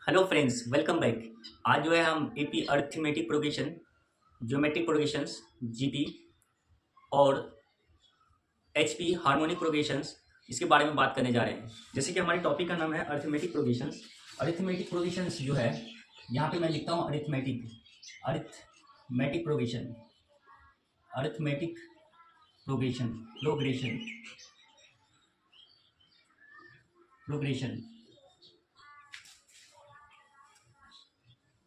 Hello friends, welcome back. आज जो है हम AP arithmetic progression, geometric progressions, GP और एचपी हार्मोनिक प्रोग्रेशंस इसके बारे में बात करने जा रहे हैं। जैसे कि हमारे टॉपिक का नाम है अरिथमेटिक प्रोग्रेशंस। अरिथमेटिक प्रोग्रेशंस जो है यहाँ पे मैं लिखता हूँ arithmetic progression, arithmetic progression, progression, progression.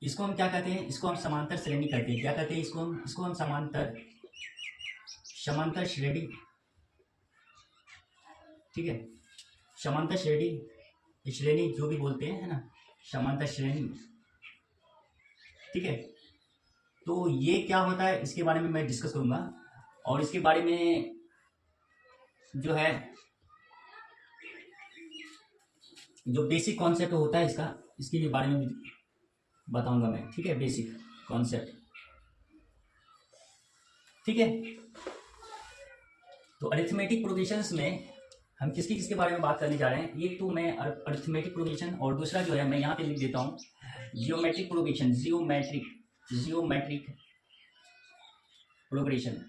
इसको हम क्या कहते हैं? इसको हम समांतर श्रेणी कहते हैं। क्या कहते हैं इसको हम समांतर समांतर श्रेणी, ठीक है। समांतर श्रेणी, श्रेणी जो भी बोलते हैं, है ना, समांतर श्रेणी, ठीक है। तो ये क्या होता है इसके बारे में मैं डिस्कस करूंगा, और इसके बारे में जो है जो बेसिक कॉन्सेप्ट होता है इसके लिए बारे में भी बताऊंगा मैं, ठीक है। बेसिक कॉन्सेप्ट, ठीक है। तो अरिथमेटिक प्रोग्रेशंस में हम किसके किसके बारे में बात करने जा रहे हैं? एक तो मैं अरिथमेटिक प्रोग्रेशन, और दूसरा जो है मैं यहाँ पे लिख देता हूँ geometric progression, geometric progression,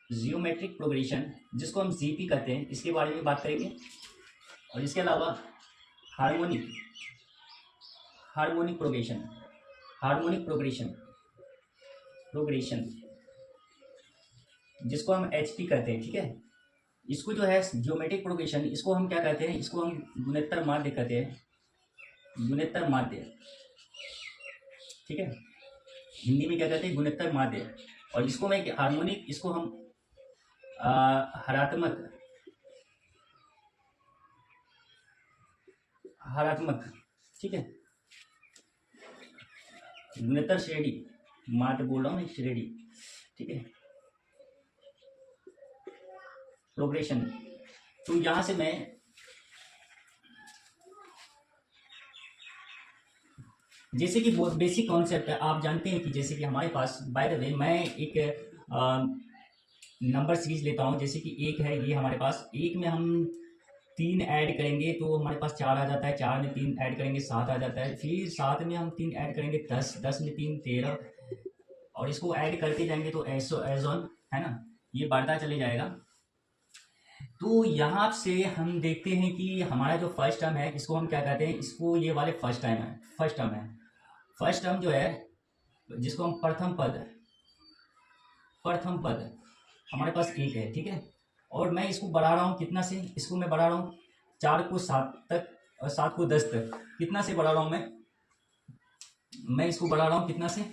geometric progression, जिसको हम जीपी कहते हैं, इसके बारे में बात करेंगे। और इसके अलावा harmonic harmonic progression, harmonic progression, progression, जिसको हम एचपी कहते हैं, ठीक है। इसको जो है ज्योमेट्रिक प्रोग्रेशन, इसको हम क्या कहते हैं? इसको हम गुणोत्तर माध्य कहते हैं, गुणोत्तर माध्य, ठीक है। हिंदी में क्या कहते हैं? गुणोत्तर माध्य। और इसको मैं हार्मोनिक, इसको हम हरात्मक, हरात्मक, ठीक है। गुणोत्तर श्रेणी, माध्य बोल रहा हूँ, श्रेणी, ठीक है। प्रोग्रेशन, तो यहां से मैं जैसे कि बहुत बेसिक कॉन्सेप्ट है, आप जानते हैं कि जैसे कि हमारे पास, बाय द वे, मैं एक नंबर सीरीज लेता हूं। जैसे कि एक है, ये हमारे पास एक में हम 3 ऐड करेंगे तो हमारे पास 4 आ जाता है, 4 में 3 ऐड करेंगे 7 आ जाता है, फिर 7 में हम 3 ऐड करेंगे 10, 10 में 3 13, और इसको ऐड करते जाएंगे तो एज ऑन, है ना, ये बढ़ता चले जाएगा। तो यहाँ से हम देखते हैं कि हमारा जो फर्स्ट टर्म है, इसको हम क्या कहते हैं? इसको ये वाले फर्स्ट टर्म है, फर्स्ट टर्म है। फर्स्ट टर्म जो है, जिसको हम प्रथम पद, प्रथम पद हमारे पास एक है, ठीक है। और मैं इसको बढ़ा रहा हूँ कितना से? इसको मैं बढ़ा रहा हूँ 4 को 7 तक और 7 को 10 तक। कितना से बढ़ा रहा हूँ मैं इसको बढ़ा रहा हूँ कितना से?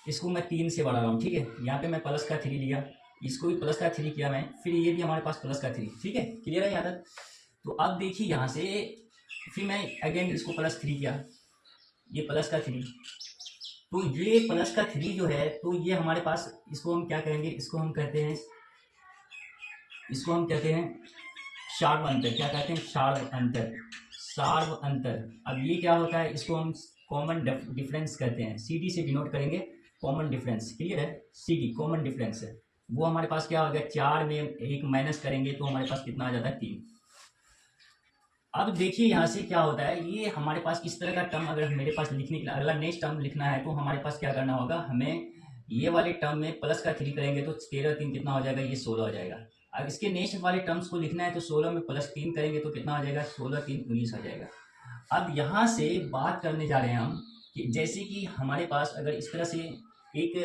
इसको मैं 3 से बढ़ा रहा हूँ, ठीक है। यहाँ पे मैं प्लस का 3 लिया, इसको भी प्लस का 3 किया मैं, फिर ये भी हमारे पास प्लस का 3, ठीक है। क्लियर है यहाँ तक? तो अब देखिए यहाँ से, फिर मैं अगेन इसको प्लस 3 किया, ये प्लस का 3, तो ये प्लस का 3 जो है, तो ये हमारे पास, इसको हम क्या कहेंगे? इसको हम कहते हैं, इसको हम कहते हैं शार्व अंतर। क्या कहते हैं? शार्व अंतर, शार्व अंतर। अब ये क्या होता है? इसको हम कॉमन डिफरेंस कहते हैं, सीडी से डिनोट करेंगे, कॉमन डिफरेंस। क्लियर है? सीडी कॉमन डिफरेंस है। वो हमारे पास क्या हो गया? 4 में 1 माइनस करेंगे तो हमारे पास कितना आ जाता है? 3। अब देखिए यहाँ से क्या होता है, ये हमारे पास इस तरह का टर्म अगर मेरे पास लिखने के लिए अगला नेक्स्ट टर्म लिखना है, तो हमारे पास क्या करना होगा? हमें ये वाले टर्म में प्लस का 3 करेंगे तो 13 3 कितना हो जाएगा? ये 16 हो जाएगा। अब इसके नेक्स्ट वाले टर्म्स को लिखना है तो 16 में प्लस 3 करेंगे तो कितना हो जाएगा? 16 3 19 हो जाएगा। अब यहाँ से बात करने जा रहे हैं हम कि जैसे कि हमारे पास अगर इस तरह से एक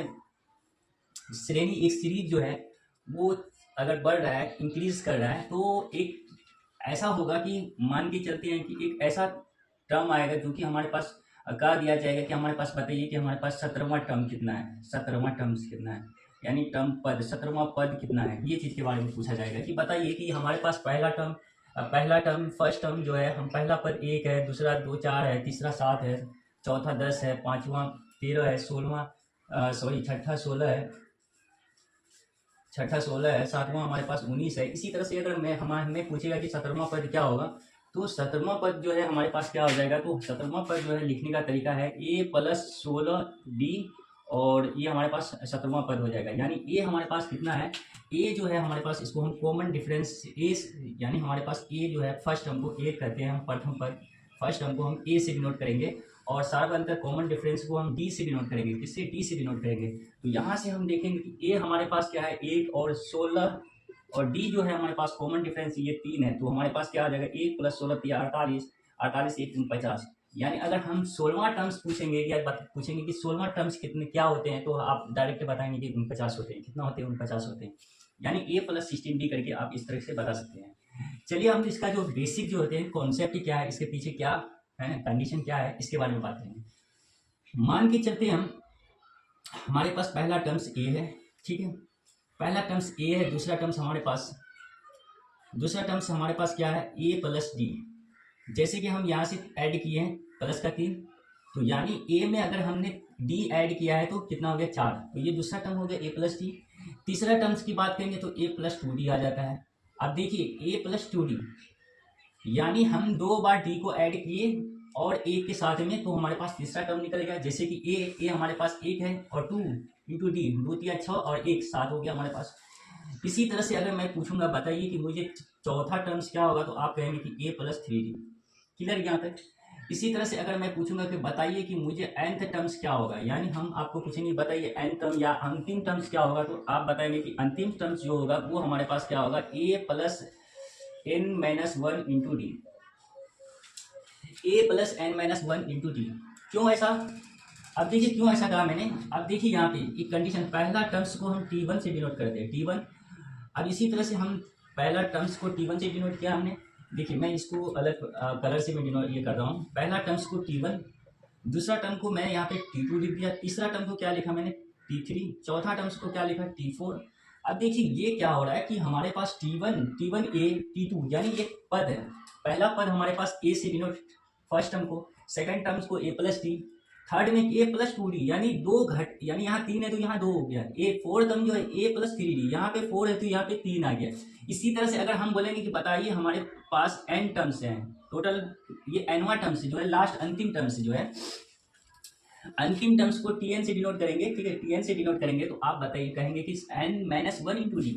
श्रेणी, एक सीरीज जो है वो अगर बढ़ रहा है, इंक्रीज कर रहा है, तो एक ऐसा होगा कि मान के चलते हैं कि एक ऐसा टर्म आएगा जो कि हमारे पास कह दिया जाएगा कि हमारे पास बताइए कि हमारे पास 17वां टर्म कितना है, 17वां टर्म कितना है, यानी टर्म पद, 17वां पद कितना है, ये चीज़ के बारे में पूछा जाएगा कि बताइए कि हमारे पास पहला टर्म फर्स्ट टर्म जो है, हम पहला पद 1 है, दूसरा 2 4 है, तीसरा 7 है, चौथा 10 है, पाँचवा 13 है, छठा 16 है, छठा 16 है, सातवां हमारे पास 19 है। इसी तरह से अगर हमें पूछेगा कि 17वां पद क्या होगा, तो 17वां पद जो है हमारे पास क्या हो जाएगा? तो 17वां पद जो है लिखने का तरीका है a + 16b, और ये हमारे पास 17वां पद हो जाएगा। यानी a हमारे पास कितना है? a जो है हमारे पास, इसको हम कॉमन डिफरेंस a, यानी हमारे पास a जो है फर्स्ट टर्म को a कहते हैं हम, प्रथम पद, फर्स्ट टर्म को हम ए से डिनोट करेंगे और सार्व अंतर कॉमन डिफरेंस को हम डी से डिनोट करेंगे। किससे? डी से डिनोट करेंगे। तो यहाँ से हम देखेंगे कि ए हमारे पास क्या है 1 और 16 और डी जो है हमारे पास कॉमन डिफरेंस ये 3 है। तो हमारे पास क्या आ जाएगा 1 + 16 = 48, 48 1 3 50। यानी अगर हम 16वां टर्म्स पूछेंगे या पूछेंगे कि 16वां टर्म्स कितने क्या होते हैं तो आप डायरेक्ट बताएंगे कि 49 होते हैं। कितना होते हैं? 49 होते हैं। यानी a + 16d करके आप इस तरह से बता सकते हैं। चलिए हम इसका जो बेसिक जो होते हैं कॉन्सेप्ट क्या है, इसके पीछे क्या है, कंडीशन क्या है, इसके बारे में बात करेंगे। मान के चलते हम हमारे पास पहला टर्म्स a है, ठीक है, पहला टर्म्स a है। दूसरा टर्म्स हमारे पास क्या है a + d। जैसे कि हम यहाँ से ऐड किए हैं प्लस का 3, तो यानी a में अगर हमने d ऐड किया है तो कितना हो गया 4। तो ये दूसरा टर्म हो गया a + d। तीसरा टर्म्स की बात करेंगे तो a + 2d आ जाता है। अब देखिए a + 2d यानी हम 2 बार d को ऐड किए और a के साथ में, तो हमारे पास तीसरा टर्म निकल गया। जैसे कि a हमारे पास 1 है और 2 × d 2 × 6 और 1 7 हो गया हमारे पास। इसी तरह से अगर मैं पूछूंगा बताइए कि मुझे चौथा टर्म्स क्या होगा, तो आप कहेंगे कि a + 3d। क्लियर यहाँ तक? इसी तरह से अगर मैं पूछूंगा कि बताइए कि मुझे nth टर्म्स क्या होगा, यानी हम आपको पूछेंगे बताइए n टर्म या अंतिम टर्म्स क्या होगा, तो आप बताएंगे कि अंतिम टर्म्स जो होगा वो हमारे पास क्या होगा a + n - 1 × d। a + n - 1 × d। क्यों ऐसा? अब देखिए क्यों ऐसा कहा मैंने। अब देखिए यहाँ पे एक कंडीशन, पहला टर्म्स को हम t1 से डिनोट करते हैं, t1। अब इसी तरह से हम पहला टर्म्स को t1 से डिनोट किया हमने। देखिए मैं इसको अलग कलर से मैं डिनोट ये कर रहा हूँ। पहला टर्म्स को t1, दूसरा टर्म को मैं यहाँ पे t2 लिख दिया, तीसरा टर्म को क्या लिखा मैंने t3, चौथा टर्म्स को क्या लिखा t4। अब देखिए ये क्या हो रहा है कि हमारे पास t1a t2 यानी एक पद है। पहला पद हमारे पास a से डिनोट फर्स्ट टर्म को, सेकंड टर्म्स को a + d, थर्ड में a + 2d यानी 2 घट, यानी यहाँ 3 है तो यहाँ 2 हो गया। फोर्थ टर्म जो है a + 3d, यहाँ पे 4 है तो यहाँ पे 3 आ गया। इसी तरह से अगर हम बोलेंगे कि बताइए हमारे पास n टर्म्स हैं टोटल, ये nवां टर्म्स जो है लास्ट अंतिम टर्म्स जो है, अंतिम टर्म्स को tn से डिनोट करेंगे, ठीक है, tn से डिनोट करेंगे तो आप बताइए कहेंगे कि n - 1 × d।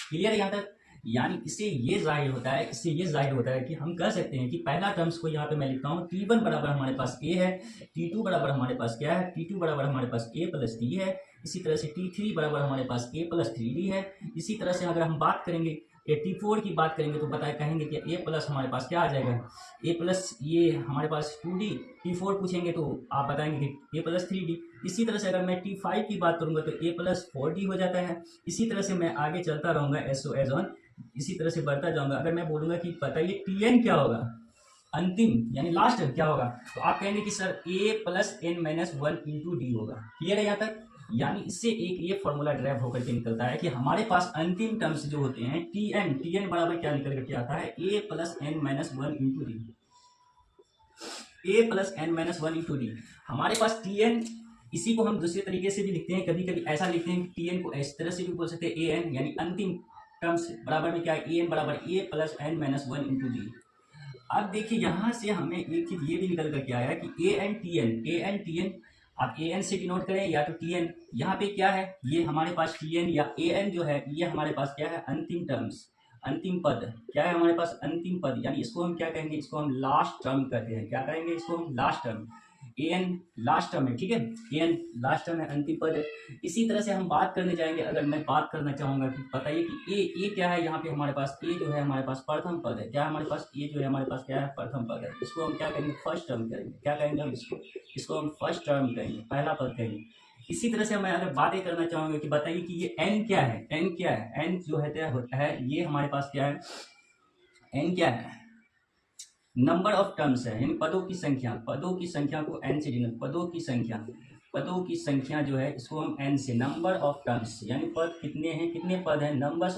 क्लियर यहाँ तक? यानी इससे ये जाहिर होता है कि हम कह सकते हैं कि पहला टर्म्स को यहाँ पे मैं लिखता हूँ t1 बराबर हमारे पास a है, t2 बराबर हमारे पास क्या है, t2 बराबर हमारे पास a + d है। इसी तरह से t3 बराबर हमारे पास a + 3d है। इसी तरह से अगर हम बात करेंगे t4 की बात करेंगे तो कहेंगे कि a+ हमारे पास क्या आ जाएगा, a+ ये हमारे पास 2d। t4 पूछेंगे तो आप बताएंगे कि a + 3d। इसी तरह से अगर मैं t5 की बात करूंगा तो a + 4d हो जाता है। इसी तरह से मैं आगे चलता रहूंगा एज ऑन, इसी तरह से बढ़ता जाऊंगा। अगर मैं बोलूंगा कि बताइए tn क्या होगा, अंतिम यानी लास्ट क्या होगा, तो आप कहेंगे कि सर a + n - 1 × d होगा। क्लियर है यहाँ तक? यानी इससे एक ये फॉर्मूला ड्राइव होकर के निकलता है कि हमारे पास अंतिम टर्म्स जो होते हैं tn बराबर क्या निकल करके आता है a + n - 1 × d। a + n - 1 × d हमारे पास tn, इसी को हम दूसरे तरीके से भी लिखते हैं, कभी कभी ऐसा लिखते हैं कि tn को इस तरह से भी बोल सकते हैं an, यानी अंतिम टर्म्स बराबर में क्या है an बराबर a + n - 1 × d। अब देखिए यहाँ से हमें एक चीज ये भी निकल करके आया कि an tn आप an से डिनोट करें या तो tn, यहाँ पे क्या है ये हमारे पास tn या an जो है ये हमारे पास क्या है अंतिम टर्म्स, अंतिम पद क्या है हमारे पास अंतिम पद, यानी इसको हम क्या कहेंगे, इसको हम लास्ट टर्म कहते हैं। क्या कहेंगे? इसको हम last term, an last term है, ठीक है, an लास्ट टर्म है, अंतिम पद है। इसी तरह से हम बात करने जाएंगे। अगर मैं बात करना चाहूंगा कि बताइए कि a क्या है, यहाँ पे हमारे पास a जो है हमारे पास प्रथम पद है। क्या हमारे पास a जो है हमारे पास क्या है प्रथम पद है। इसको हम क्या कहेंगे फर्स्ट टर्म करेंगे। क्या कहेंगे हम इसको हम फर्स्ट टर्म कहेंगे, पहला पद कहेंगे। इसी तरह से मैं अगर बातें करना चाहूंगा कि बताइए कि ये n क्या है, n क्या है, n जो है ये हमारे पास क्या है, n क्या है नंबर ऑफ टर्म्स है, यानी पदों की संख्या को n से डिनोट, पदों की संख्या जो है इसको हम n से, नंबर ऑफ टर्म्स यानी पद कितने हैं, कितने पद हैं, नंबर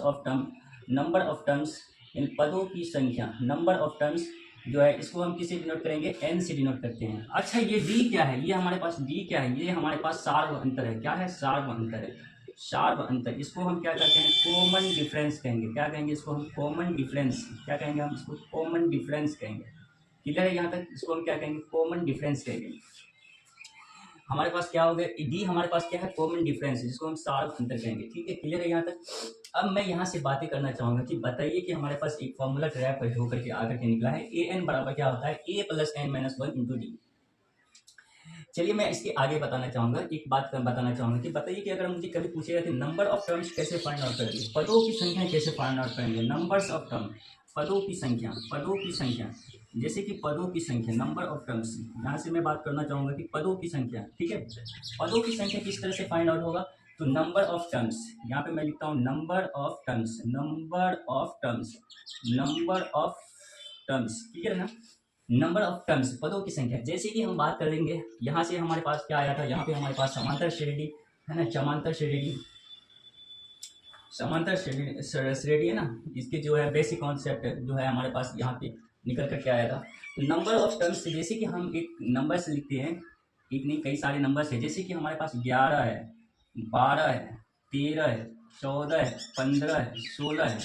ऑफ टर्म्स इन पदों की संख्या, नंबर ऑफ टर्म्स जो है इसको हम किसे डिनोट करेंगे, n से डिनोट करते हैं। अच्छा ये d क्या है, ये हमारे पास d क्या है, ये हमारे पास सार्व अंतर है। क्या है? सार्व अंतर है, सार्व अंतर। इसको हम क्या कहते हैं कॉमन डिफरेंस कहेंगे। क्या कहेंगे? इसको हम कॉमन डिफरेंस, क्या कहेंगे हम इसको कॉमन डिफरेंस कहेंगे। क्लियर है यहाँ तक? इसको हम क्या कहेंगे कॉमन डिफरेंस कहेंगे। हमारे पास क्या हो गया, डी हमारे पास क्या है, कॉमन डिफरेंस है जिसको हम सार अंतर कहेंगे। ठीक है, क्लियर है यहाँ तक। अब मैं यहाँ से बातें करना चाहूंगा कि बताइए कि हमारे पास एक फॉर्मूला ट्रैप होकर के आकर के निकला है, ए एन बराबर क्या होता है, a plus n minus one into d. चलिए मैं इसके आगे बताना चाहूंगा, एक बात बताना चाहूंगा कि बताइए कि अगर मुझे कभी पूछेगा कि नंबर ऑफ टर्म्स कैसे फाइंड आउट करेंगे, पदों की संख्या कैसे फाइंड आउट करेंगे, नंबर्स ऑफ टर्म, पदों की संख्या, पदों की संख्या, जैसे कि पदों की संख्या, नंबर ऑफ टर्म्स, यहाँ से मैं बात करना चाहूंगा कि पदों की संख्या। ठीक है, पदों की संख्या किस तरह से फाइंड आउट होगा, तो नंबर ऑफ टर्म्स, यहाँ पे मैं लिखता हूँ number of terms, number of terms, number of terms, ठीक है ना, नंबर ऑफ टर्म्स, पदों की संख्या। जैसे कि हम बात करेंगे, यहाँ से हमारे पास क्या आया था, यहाँ पे हमारे पास समांतर श्रेणी है ना, समांतर श्रेणी, समांतर श्रेणी है ना, इसके जो है बेसिक कॉन्सेप्ट जो है हमारे पास यहाँ पे निकल कर के आया था। नंबर ऑफ टर्म्स, जैसे कि हम एक नंबर से लिखते हैं, एक नहीं कई सारे नंबर है, जैसे कि हमारे पास 11 है, 12 है, 13 है, 14 है, 15 है, 16 है,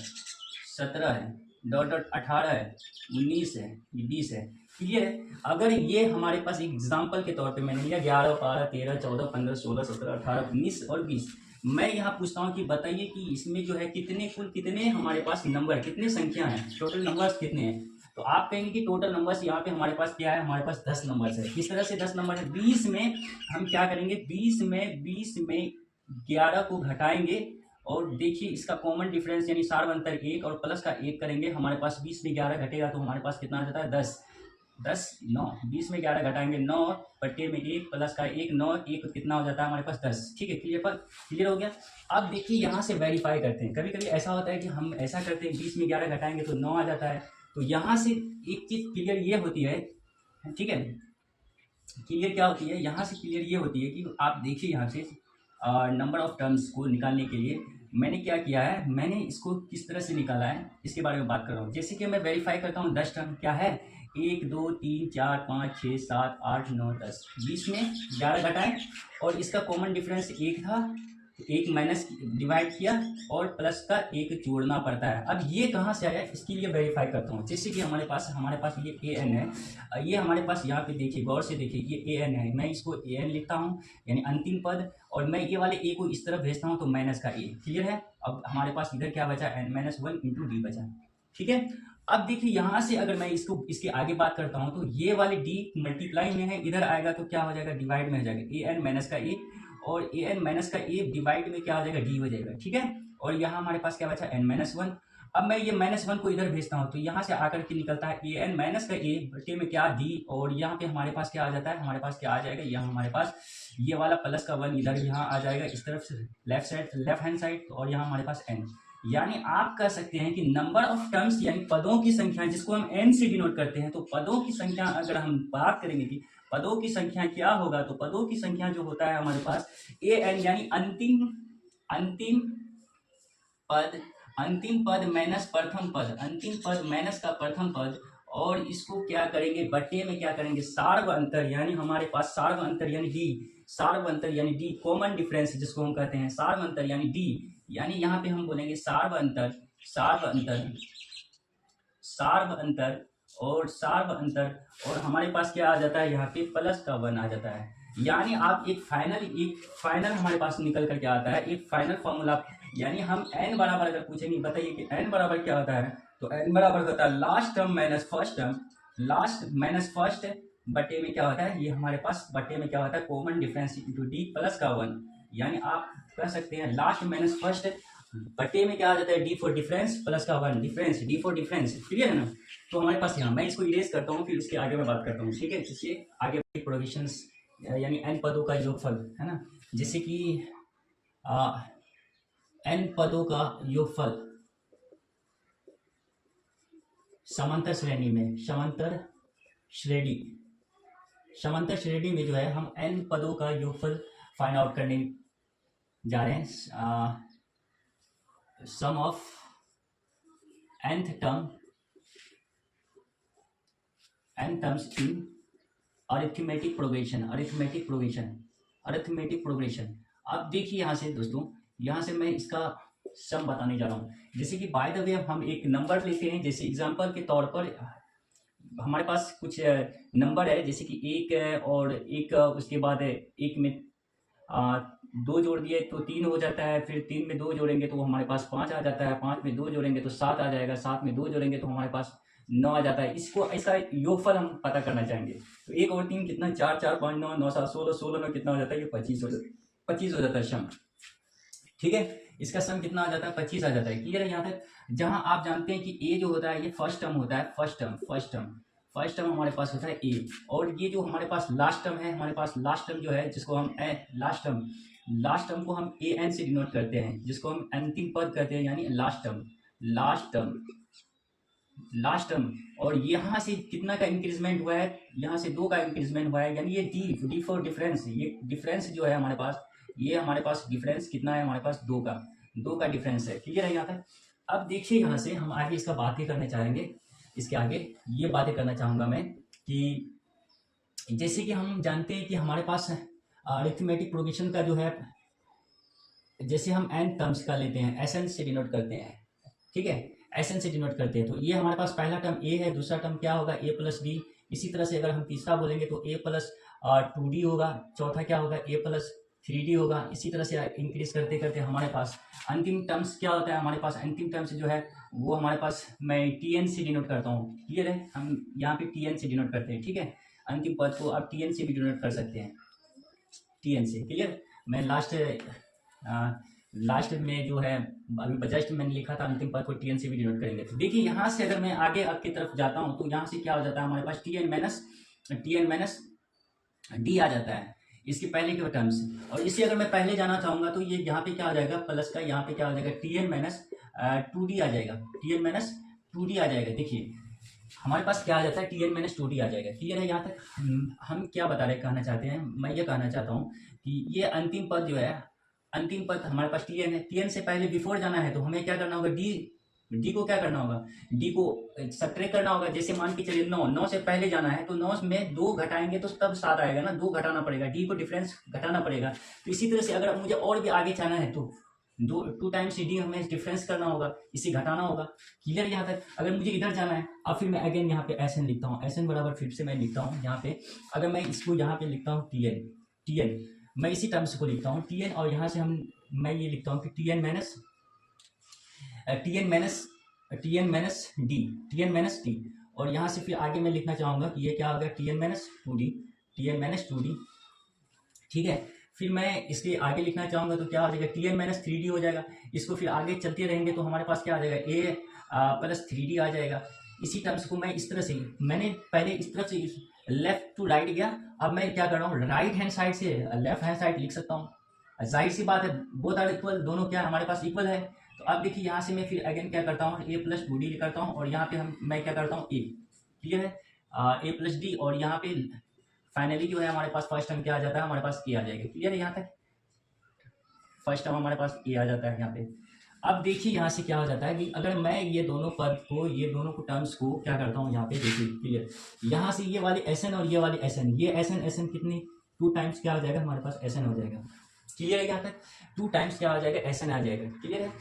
17 है, डॉट डॉट 18 है, 19 है, 20 है। क्लियर है। अगर ये हमारे पास एग्जाम्पल के तौर पे मैंने लिया 11, 12, 13, 14, 15, 16, 17, 18, 19 और 20, मैं यहाँ पूछता हूँ कि बताइए कि इसमें जो है कितने कुल कितने हमारे पास नंबर, कितने संख्या हैं, टोटल नंबर्स कितने हैं। तो आप कहेंगे कि टोटल नंबर्स यहाँ पे हमारे पास क्या है, हमारे पास 10 नंबर्स है। किस तरह से 10 नंबर है, 20 में हम क्या करेंगे, 20 में 11 को घटाएंगे और देखिए इसका कॉमन डिफरेंस यानी सार अंतर 1 और प्लस का 1 करेंगे, हमारे पास 20 में 11 घटेगा तो हमारे पास कितना आ जाता है 10, 10 9, 20 में 11 घटाएंगे 9 बटे में 1 प्लस का 1, 9 1 कितना हो जाता है हमारे पास 10। ठीक है, क्लियर हो गया। अब देखिए यहाँ से वेरीफाई करते हैं, कभी कभी ऐसा होता है कि हम ऐसा करते हैं 20 में 11 घटाएंगे तो 9 आ जाता है। तो यहाँ से एक चीज क्लियर ये होती है, ठीक है, क्लियर क्या होती है यहाँ से, क्लियर ये होती है कि आप देखिए यहाँ से नंबर ऑफ टर्म्स को निकालने के लिए मैंने क्या किया है, मैंने इसको किस तरह से निकाला है इसके बारे में बात कर रहा हूँ। जैसे कि मैं वेरीफाई करता हूँ 10 टर्म क्या है, 1 2 3 4 5 6 7 8 9 10, 20 में 11 घटाएं और इसका कॉमन डिफरेंस 1 था, एक माइनस डिवाइड किया और प्लस का 1 जोड़ना पड़ता है। अब ये कहाँ से आया इसके लिए वेरीफाई करता हूँ। जैसे कि हमारे पास ये ए एन है, ये हमारे पास यहाँ पे देखिए गौर से देखिए ये ए एन है, मैं इसको ए एन लिखता हूँ यानी अंतिम पद, और मैं ये वाले ए को इस तरफ भेजता हूँ तो माइनस का ए। क्लियर है। अब हमारे पास इधर क्या बचा, n minus one into d बचा। ठीक है, अब देखिए यहाँ से अगर मैं इसको इसके आगे बात करता हूँ तो ये वाले डी मल्टीप्लाई में है, इधर आएगा तो क्या हो जाएगा, डिवाइड में हो जाएगा, ए एन माइनस का ए, और ए एन माइनस का ए डिवाइड में क्या हो जाएगा, डी हो जाएगा। ठीक है, और यहाँ हमारे पास क्या बचा, एन माइनस वन। अब मैं ये माइनस वन को इधर भेजता हूँ तो यहाँ से आकर के निकलता है ए एन माइनस का ए बटे में क्या, डी, और यहाँ पे हमारे पास क्या आ जाता है, हमारे पास क्या आ जाएगा, यहाँ हमारे पास ये वाला प्लस का वन इधर यहाँ आ जाएगा इस तरफ से left side, left hand side, और यहाँ हमारे पास एन। यानी आप कह सकते हैं कि नंबर ऑफ टर्म्स यानी पदों की संख्या जिसको हम एन से डिनोट करते हैं, तो पदों की संख्या अगर हम बात करेंगे कि पदों की संख्या क्या होगा, तो पदों की संख्या जो होता है हमारे पास ए एन यानी अंतिम पद माइनस प्रथम पद, अंतिम पद माइनस का प्रथम पद, और इसको क्या करेंगे, बट्टे में क्या करेंगे, सार्व अंतर यानी हमारे पास सार्व अंतर यानी डी, सार्व अंतर यानी डी, कॉमन डिफरेंस जिसको हम कहते हैं सार्व अंतर यानी डी, यानी यहाँ पे हम बोलेंगे सार्व अंतर, सार्व अंतर, सार्व अंतर और सार्व अंतर, और हमारे पास क्या आ जाता है यहाँ पे प्लस का वन आ जाता है। यानी आप एक फाइनल हमारे पास निकल करके आता है, एक फाइनल फॉर्मूला। यानी हम n बराबर अगर पूछेंगे बताइए कि n बराबर क्या होता है, तो n बराबर होता है last term minus first term, last minus first बटे में क्या होता है, ये हमारे पास बटे में क्या होता है, common difference into D plus का वन। यानी आप कह सकते हैं लास्ट माइनस फर्स्ट बटे में क्या आ जाता है, डी फॉर डिफरेंस प्लस का one, difference, D for difference. Clear है ना। तो हमारे पास यहाँ मैं इसको इरेज करता हूँ, फिर इसके आगे मैं बात करता हूँ। ठीक है, इससे आगे प्रोविजंस यानी एन पदों का योगफल है ना, जैसे कि एन पदों का योगफल समांतर श्रेणी में, समांतर श्रेणी में जो है हम एन पदों का योगफल फाइंड आउट करने जा रहे हैं। Sum of nth terms in arithmetic progression. अब देखिए यहाँ से दोस्तों, यहाँ से मैं इसका सम बताने जा रहा हूँ। जैसे कि बाय द वे हम एक नंबर लेते हैं, जैसे एग्जांपल के तौर पर हमारे पास कुछ नंबर है, जैसे कि एक और एक, उसके बाद एक में दो जोड़ दिए तो 3 हो जाता है, फिर 3 में 2 जोड़ेंगे तो हमारे पास 5 आ जाता है, 5 में 2 जोड़ेंगे तो 7 आ जाएगा, 7 में 2 जोड़ेंगे तो हमारे पास 9 आ जाता है। इसको ऐसा योगफल हम पता करना चाहेंगे। तो 1 और 3 कितना, 4 4 5 9 9 7 16, 16 में कितना हो जाता है, ये 25 हो जाता है, 25 हो जाता है सम। ठीक है, इसका सम कितना आ जाता है, 25 आ जाता है। क्लियर है यहाँ तक? जहां आप जानते हैं कि ए जो होता है ये फर्स्ट टर्म होता है, फर्स्ट टर्म हमारे पास होता है ए, और ये जो हमारे पास लास्ट टर्म है, हमारे पास लास्ट टर्म जो है जिसको हम लास्ट टर्म को हम ए एन से डिनोट करते हैं, जिसको हम अंतिम पद कहते हैं, यानी लास्ट टर्म। और यहाँ से कितना का इंक्रीजमेंट हुआ है, यहाँ से 2 का इंक्रीजमेंट हुआ है, यानी ये डी फॉर डिफरेंस, ये डिफरेंस जो है हमारे पास, ये हमारे पास डिफरेंस कितना है, हमारे पास 2 का डिफरेंस है। क्लियर है यहाँ तक? अब देखिए यहाँ से हम आगे इसका बातें करने चाहेंगे, इसके आगे ये बातें करना चाहूँगा मैं कि जैसे कि हम जानते हैं कि हमारे पास अरिथमेटिक प्रोग्रेशन का जो है, जैसे हम एन टर्म्स का लेते हैं, एस एन से डिनोट करते हैं। ठीक है, एस एन से डिनोट करते हैं। तो ये हमारे पास पहला टर्म ए है, दूसरा टर्म क्या होगा, ए प्लस डी। इसी तरह से अगर हम तीसरा बोलेंगे तो ए प्लस 2d होगा, चौथा क्या होगा, ए प्लस 3d होगा। इसी तरह से इंक्रीज करते करते हमारे पास अंतिम टर्म्स क्या होता है, हमारे पास अंतिम टर्म्स जो है वो हमारे पास मैं टी एन से डिनोट करता हूँ। क्लियर है? हम यहाँ पे टी एन से डिनोट करते हैं। ठीक है, अंतिम पद को आप टी एन से भी डिनोट कर सकते हैं, टी एन से। क्लियर? मैं लास्ट में जो है अभी जस्ट मैंने लिखा था अंतिम पद को टी एन से भी डिनोट करेंगे। तो देखिए यहाँ से अगर मैं आगे की तरफ जाता हूँ तो यहाँ से क्या हो जाता है, हमारे पास टी एन माइनस डी आ जाता है, इसके पहले के टर्म्स। और इसे अगर मैं पहले जाना चाहूंगा तो ये यहाँ पे क्या हो जाएगा, प्लस का यहाँ पे क्या हो जाएगा, टी एन माइनस 2d आ जाएगा, टी एन माइनस 2d आ जाएगा। देखिए हमारे पास क्या आ जाता है, टी एन माइनस 2d आ जाएगा। क्लियर है? यहाँ तक हम क्या बता रहे, कहना चाहते हैं, मैं ये कहना चाहता हूँ कि ये अंतिम पद जो है, अंतिम पद हमारे पास टी एन है, टी एन से पहले बिफोर जाना है तो हमें क्या करना होगा, डी को क्या करना होगा, डी को सब्ट्रैक्ट करना होगा। जैसे मान के चलिए 9 से पहले जाना है तो 9 में 2 घटाएंगे तो तब 7 आएगा ना, 2 घटाना पड़ेगा, डी को डिफरेंस घटाना पड़ेगा। तो इसी तरह से अगर मुझे और भी आगे जाना है तो 2 टाइम्स डी हमें डिफरेंस करना होगा, इसे घटाना होगा। क्लियर? यहाँ तक? अगर मुझे इधर जाना है, अब फिर मैं अगेन यहाँ पे एस एन लिखता हूँ, एस एन बराबर फिर से मैं लिखता हूँ यहाँ पे, अगर मैं इसको यहाँ पे लिखता हूँ टी एन, मैं इसी टर्म्स को लिखता हूँ टी एन, और यहाँ से मैं ये लिखता हूँ कि टी एन माइनस डी, और यहाँ से फिर आगे मैं लिखना चाहूँगा कि ये क्या होगा, t n minus two d. ठीक है, फिर मैं इसके आगे लिखना चाहूँगा तो क्या हो जाएगा, टी एन माइनस 3d हो जाएगा। इसको फिर आगे चलते रहेंगे तो हमारे पास क्या आ जाएगा, ए प्लस 3d आ जाएगा। इसी टर्म्स को मैं इस तरह से, मैंने पहले इस तरफ से लेफ्ट टू राइट गया, अब मैं क्या कर रहा हूँ, राइट हैंड साइड से लेफ्ट हैंड साइड लिख सकता हूँ। जाहिर सी बात है, बोथ आर इक्वल, दोनों क्या हमारे पास इक्वल है। तो अब देखिए यहाँ से मैं फिर अगेन क्या करता हूँ, ए प्लस 2d करता हूँ, और यहाँ पे मैं क्या करता हूँ, ए। क्लियर है? ए प्लस डी, और यहाँ पे फाइनली जो है हमारे पास फर्स्ट टर्म क्या आ जाता है, हमारे पास ए आ जाएगा। क्लियर है? यहाँ तक फर्स्ट टर्म हमारे पास ए आ जाता है यहाँ पे। अब देखिए यहाँ से क्या हो जाता है कि अगर मैं ये दोनों पद को, ये दोनों को टर्म्स को क्या करता हूँ, यहाँ पे देखिए क्लियर, यहाँ से ये वाली एस एन और ये वाली एस एन, ये एस एन कितनी 2 टाइम्स क्या हो जाएगा, हमारे पास एस एन हो जाएगा। क्लियर है? यहाँ तक 2 टाइम्स क्या हो जाएगा, एस एन आ जाएगा। क्लियर है?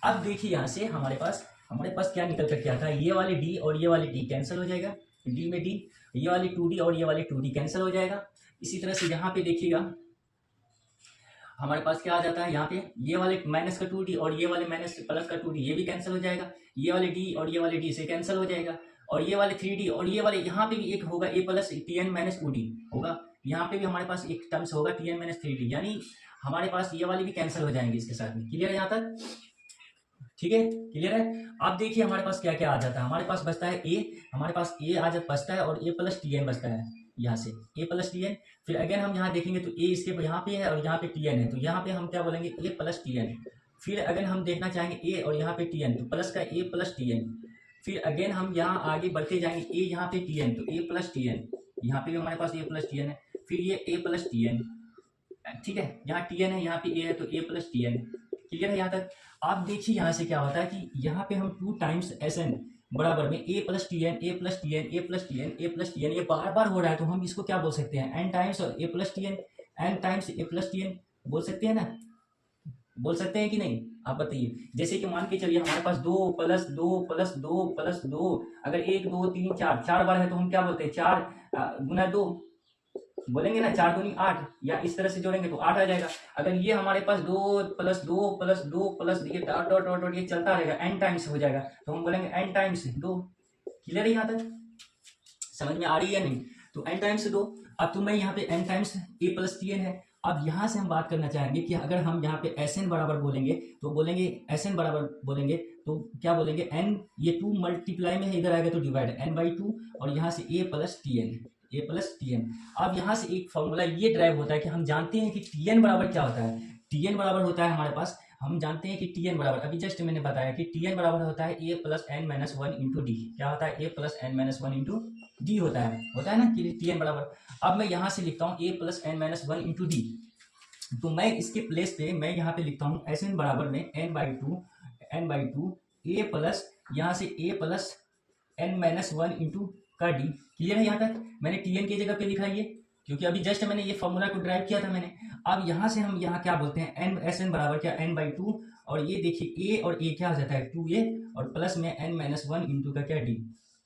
अब देखिए यहाँ से हमारे पास क्या निकल कर क्या था, ये वाली डी और ये वाली डी कैंसिल हो जाएगा, डी में डी, ये वाली 2d और ये वाली 2d कैंसिल हो जाएगा। इसी तरह से यहाँ पे देखिएगा हमारे पास क्या आ जाता है, यहाँ पे ये वाले माइनस का 2d और ये वाले माइनस प्लस का 2d, ये भी कैंसिल हो जाएगा। ये वाले d और ये वाले d से कैंसिल हो जाएगा, और ये वाले 3d और ये वाले, यहाँ पे भी एक होगा a plus t n minus 2d होगा, यहाँ पे भी हमारे पास एक टर्म्स होगा टी एन माइनस 3d, यानी हमारे पास ये वाले भी कैंसिल हो जाएंगे इसके साथ में। क्लियर है यहाँ तक? ठीक है, क्लियर है? अब देखिए हमारे पास क्या क्या आ जाता है, हमारे पास बचता है ए, हमारे पास ए आ जाता बचता है, और ए प्लस टी एन बचता है, यहाँ से ए प्लस टी एन। फिर अगेन हम यहाँ देखेंगे तो ए इसके यहाँ पे है और यहाँ पे टी एन है, तो यहाँ पे हम क्या बोलेंगे, ए प्लस टी एन। फिर अगेन हम देखना चाहेंगे ए और यहाँ पे टी एन, तो प्लस का ए प्लस टी एन। फिर अगेन हम यहाँ आगे बढ़ते जाएंगे, ए यहाँ पे टी एन, तो ए प्लस टी एन, यहाँ पे भी हमारे पास ए प्लस टी एन है। फिर ये ए प्लस टी एन, ठीक है, यहाँ टी एन है, यहाँ पे ए है, तो ए प्लस टी एन। क्लियर है यहाँ तक? आप देखिए यहाँ से क्या होता है कि यहाँ पे हम 2 टाइम्स एस एन बराबर में ए प्लस टी एन, ए प्लस टी एन, ए प्लस टी एन, ए प्लस टी एन, ये बार बार हो रहा है, तो हम इसको क्या बोल सकते हैं, n times a plus t n, n times a plus t n बोल सकते हैं ना, बोल सकते हैं कि नहीं? आप बताइए। जैसे कि मान के चलिए हमारे पास 2 + 2 + 2 + 2, अगर 1 2 3 4 4 बार है तो हम क्या बोलते हैं, 4 गुना 2 बोलेंगे ना, 4 दूनी 8, या इस तरह से जोड़ेंगे तो 8 आ जाएगा। अगर ये हमारे पास 2 + 2 + 2 + ये डॉट डॉट डॉट डॉट ये चलता रहेगा, n टाइम्स हो जाएगा, तो हम बोलेंगे n टाइम्स 2। क्लियर है यहाँ तक, समझ में आ रही है नहीं? तो n टाइम्स 2। अब तो मैं यहाँ पे n टाइम्स a + tn है। अब यहाँ से हम बात करना चाहेंगे कि अगर हम यहाँ पे Sn बराबर बोलेंगे तो बोलेंगे Sn बराबर बोलेंगे तो क्या बोलेंगे, n ये 2 मल्टीप्लाई में है, इधर आएगा तो डिवाइड n/2, और यहाँ से a + tn। अब यहाँ से एक फॉर्मूला ये ड्राइव होता है कि हम जानते हैं कि tn बराबर क्या होता है। tn बराबर होता है हमारे पास, हम जानते हैं कि tn बराबर, अभी जस्ट मैंने बताया कि tn बराबर होता है a + n-1 इंटू डी। क्या होता है, a + n-1 इंटू डी होता है ना कि tn बराबर। अब मैं यहाँ से लिखता हूँ a + n-1 इंटू डी, तो मैं इसके प्लेस पे मैं यहाँ पे लिखता हूँ Sn बराबर में n/2 a प्लस यहाँ से a + n-1 इंटू का डी। क्लियर है यहाँ तक, मैंने tn की जगह पे लिखा ये, क्योंकि अभी जस्ट मैंने ये फॉर्मूला को ड्राइव किया था मैंने। अब यहाँ से हम यहाँ क्या बोलते हैं, Sn बराबर क्या, n/2, और ये देखिए a और a क्या हो जाता है 2a, और प्लस में n-1 इंटू का क्या डी।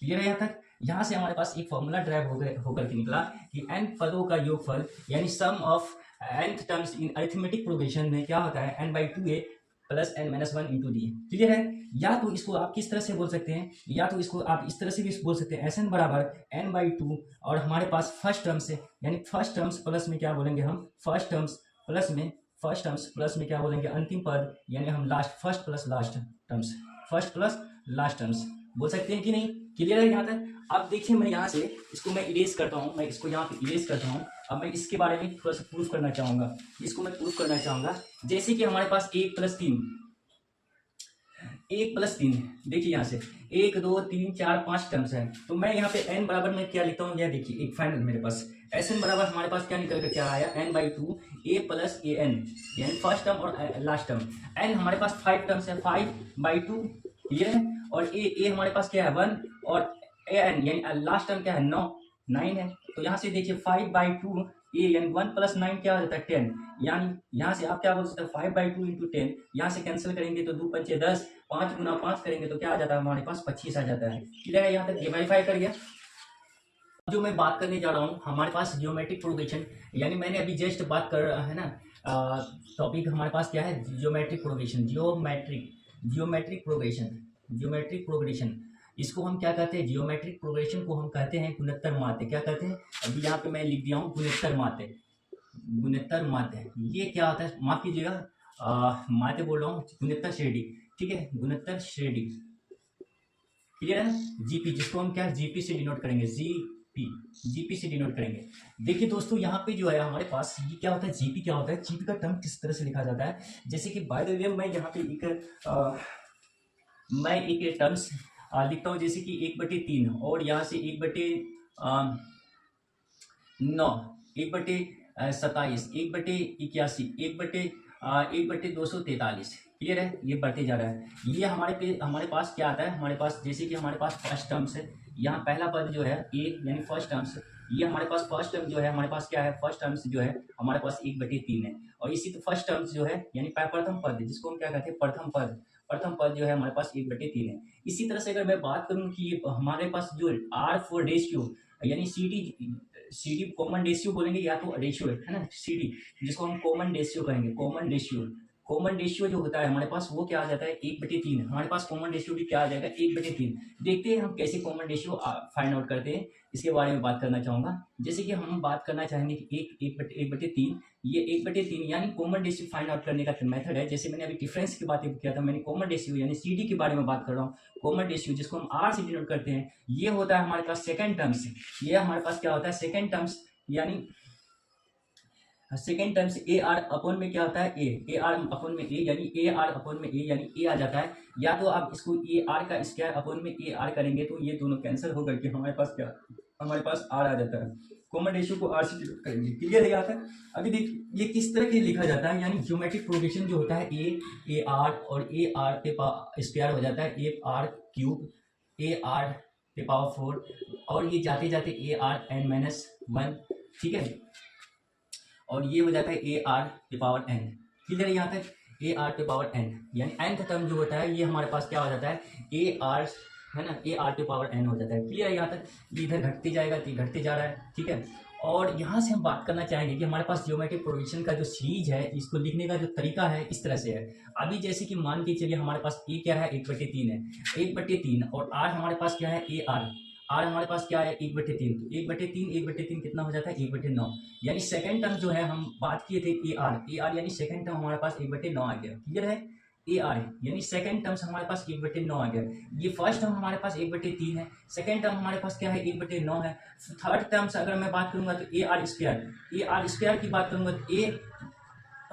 क्लियर है यहाँ तक। यहाँ से हमारे पास एक फॉर्मूला ड्राइव होकर के निकला कि n पदों का योगफल यानी sum of nth terms in arithmetic progression में क्या होता है, n/2a + n-1 into D. Clear है। या तो इसको आप किस तरह से बोल सकते हैं, या तो इसको आप इस तरह से भी बोल सकते हैं, Sn बराबर n/2, और हमारे पास फर्स्ट टर्म से यानी फर्स्ट टर्म्स प्लस में क्या बोलेंगे हम, फर्स्ट टर्म्स प्लस में क्या बोलेंगे, अंतिम पद, यानी हम last, first plus last terms बोल सकते हैं कि नहीं। क्लियर है यहाँ तक। अब देखिए मैं यहाँ से इसको मैं इरेज करता हूँ, मैं इसको यहाँ पे इरेज करता हूँ। अब मैं इसके बारे में थोड़ा सा प्रूफ करना चाहूँगा, इसको मैं प्रूफ करना चाहूँगा। जैसे कि हमारे पास 1 + 3 देखिए यहाँ से 1 2 3 4 5 टर्म्स है, तो मैं यहाँ पे n बराबर में क्या लिखता हूँ, यह देखिए एक फाइनल मेरे पास Sn बराबर हमारे पास क्या निकल कर क्या आया, n/2 a + an, यानी फर्स्ट टर्म और लास्ट टर्म। n हमारे पास 5 टर्म्स है, 5/2 ये है, और a हमारे पास क्या है 1, और an यानी लास्ट टर्म क्या है 9 है। तो यहाँ से देखिए 5/2 a यानी 1 + 9 क्या हो जाता है 10, यानी यहाँ से आप क्या बोल सकते हैं 5/2 इंटू 10, यहाँ से कैंसिल करेंगे तो 2 × 5 = 10, 5 × 5 करेंगे तो क्या आ जाता है हमारे पास 25 आ जाता है। क्लियर है यहाँ तक, ये वेरीफाई कर गया। जो मैं बात करने जा रहा हूँ हमारे पास जियोमेट्रिक प्रोग्रेशन, यानी मैंने अभी जस्ट बात कर रहा है ना, टॉपिक हमारे पास क्या है, जियोमेट्रिक प्रोग्रेशन, जियोमेट्रिक प्रोग्रेशन। इसको हम क्या कहते हैं, जियोमेट्रिक प्रोग्रेशन को हम कहते हैं गुणोत्तर माध्य। क्या कहते हैं, अभी यहाँ पे मैं लिख दिया हूँ गुणोत्तर माध्य। ये क्या होता है, माफ कीजिएगा, माध्य बोल रहा हूँ, गुणोत्तर श्रेणी। ठीक है, गुणोत्तर श्रेणी। क्लियर है, जीपी, जिसको हम क्या जीपी से डिनोट करेंगे, जीपी से डिनोट करेंगे। देखिए दोस्तों यहाँ पे जो है हमारे पास ये क्या होता है, जीपी क्या होता है, जीपी का टर्म किस तरह से लिखा जाता है। जैसे कि बाय द वे मैं यहाँ पे एक टर्म्स लिखता हूँ, जैसे कि 1/3, और यहाँ से 1/9, 1/27, 1/81, 1/243। क्लियर है, ये बढ़ते जा रहा है। ये हमारे पास क्या आता है, हमारे पास जैसे कि हमारे पास फर्स्ट टर्म्स है, यहाँ पहला पद जो है a यानी फर्स्ट टर्म्स, ये हमारे पास फर्स्ट टर्म जो है हमारे पास क्या है, फर्स्ट टर्म्स जो है हमारे पास 1/3 है, और इसी तो फर्स्ट टर्म्स जो है यानी प्रथम पद, जिसको हम क्या कहते हैं प्रथम पद जो है हमारे पास 1/3 है। इसी तरह से अगर मैं बात करूं कि हमारे पास जो R4 रेशियो यानी CD कॉमन रेशियो बोलेंगे, या तो रेशियो है ना, CD जिसको हम कॉमन रेशियो कहेंगे, कॉमन रेशियो जो होता है हमारे पास वो क्या आ जाता है 1/3। हमारे पास कॉमन रेशियो भी क्या आ जाएगा 1/3। देखते हैं हम कैसे कॉमन रेशियो फाइंड आउट करते हैं, इसके बारे में बात करना चाहूंगा। जैसे कि हम बात करना चाहेंगे कि 1/3, ये 1/3 यानी कॉमन रेशियो फाइंड आउट करने का मेथड है। जैसे मैंने अभी डिफरेंस की बात किया था, मैंने कॉमन रेशियो यानी CD के बारे में बात कर रहा हूँ। कॉमन रेशियो जिसको हम R से डिनोट करते हैं, ये होता है हमारे पास सेकेंड टर्म्स। ये हमारे पास क्या होता है सेकेंड टर्म्स, यानी सेकेंड टर्म्स AR अपॉन में क्या होता है AR अपॉन में A, यानी AR अपॉन में A यानी A आ जाता है। या तो आप इसको AR का स्क्वायर अपॉन में AR करेंगे तो ये दोनों कैंसिल होकर के हमारे पास क्या, हमारे पास R आ जाता है। कॉमन रेशियो को R से डिनोट करेंगे। क्लियर है यहाँ तक। अभी देखिए ये किस तरह के लिखा जाता है, यानी ज्योमेट्रिक प्रोग्रेशन जो होता है AR और AR पे स्क्वायर हो जाता है AR³ AR⁴, और ये जाते जाते ARn-1। ठीक है, और ये हो जाता है ARn। क्लियर है यहाँ तक। A r to power n, यानी nth टर्म जो होता है ये हमारे पास क्या हो जाता है ए आर, है ना, a r to power n हो जाता है। क्लियर है यहाँ तक? ये इधर घटते जाएगा तो घटते जा रहा है, ठीक है। और यहाँ से हम बात करना चाहेंगे कि हमारे पास ज्योमेट्रिक प्रोग्रेशन का जो सीरीज है, इसको लिखने का जो तरीका है इस तरह से है। अभी जैसे कि मान के चलिए हमारे पास ए क्या है 1/3 है, 1/3, और आर हमारे पास क्या है ए आर, आर हमारे पास क्या है 1/3, तो 1/3 कितना हो जाता है 1/9, यानी सेकंड टर्म जो है हम बात किए थे ए आर यानी सेकंड टर्म हमारे पास 1/9 आ गया। क्लियर है? ए आर यानी सेकंड टर्म्स हमारे पास 1/9 आ गया। ये फर्स्ट टर्म हमारे पास 1/3 है, सेकंड टर्म हमारे पास क्या है 1/9 है। थर्ड टर्म्स अगर मैं बात करूंगा तो ए आर स्क्वायर की बात करूंगा तो ए